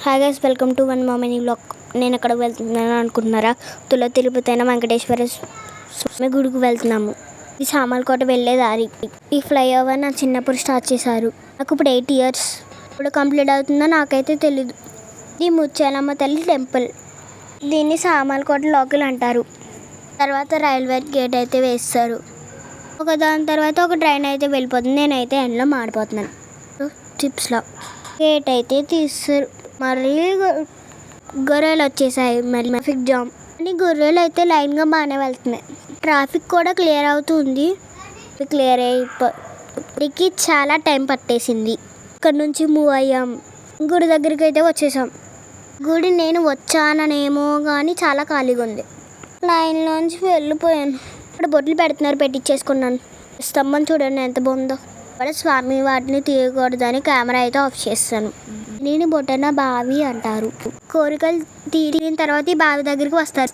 Hi guys, welcome to one మోమినీ vlog. నేను ఎక్కడ వెళ్తున్నాను అనుకుంటున్నారా? తిరుపతి అయిన వెంకటేశ్వర స్వామి గుడికి వెళ్తున్నాము. ఈ సామర్లకోట వెళ్ళే దారి. ఈ ఫ్లైఓవర్ నా చిన్నప్పుడు స్టార్ట్ చేశారు. నాకు ఇప్పుడు 8 years. ఇప్పుడు కంప్లీట్ అవుతుందో నాకైతే తెలీదు. ఇది ముత్యాలమ్మ తల్లి టెంపుల్. దీన్ని సామర్లకోట లోకల్ అంటారు. తర్వాత రైల్వే గేట్ అయితే వేస్తారు. దాని తర్వాత ఒక ట్రైన్ అయితే వెళ్ళిపోతుంది. నేనైతే ఎండలో మాడిపోతున్నాను. చిప్స్లో గేట్ అయితే తీస్తారు. మళ్ళీ గొర్రెలు వచ్చేసాయి. మళ్ళీ ట్రాఫిక్ జామ్ అని గొర్రెలు అయితే లైన్గా బాగానే వెళ్తున్నాయి. ట్రాఫిక్ కూడా క్లియర్ అవుతుంది. క్లియర్ అయిపోయికి చాలా టైం పట్టేసింది. ఇక్కడ నుంచి మూవ్ అయ్యాం. గుడి దగ్గరికి అయితే వచ్చేసాం. గుడి నేను వచ్చాననేమో కానీ చాలా ఖాళీగా ఉంది. లైన్లోంచి వెళ్ళిపోయాను. ఇక్కడ బొట్లు పెడుతున్నారు, పెట్టించేసుకున్నాను. స్తంభం చూడండి ఎంత బాగుందో. ఇక్కడ స్వామి వాటిని తీయకూడదని కెమెరా అయితే ఆఫ్ చేస్తాను. దీని బొటన బావి అంటారు. కోరికలు తీరిన తర్వాత ఈ బావి దగ్గరికి వస్తారు.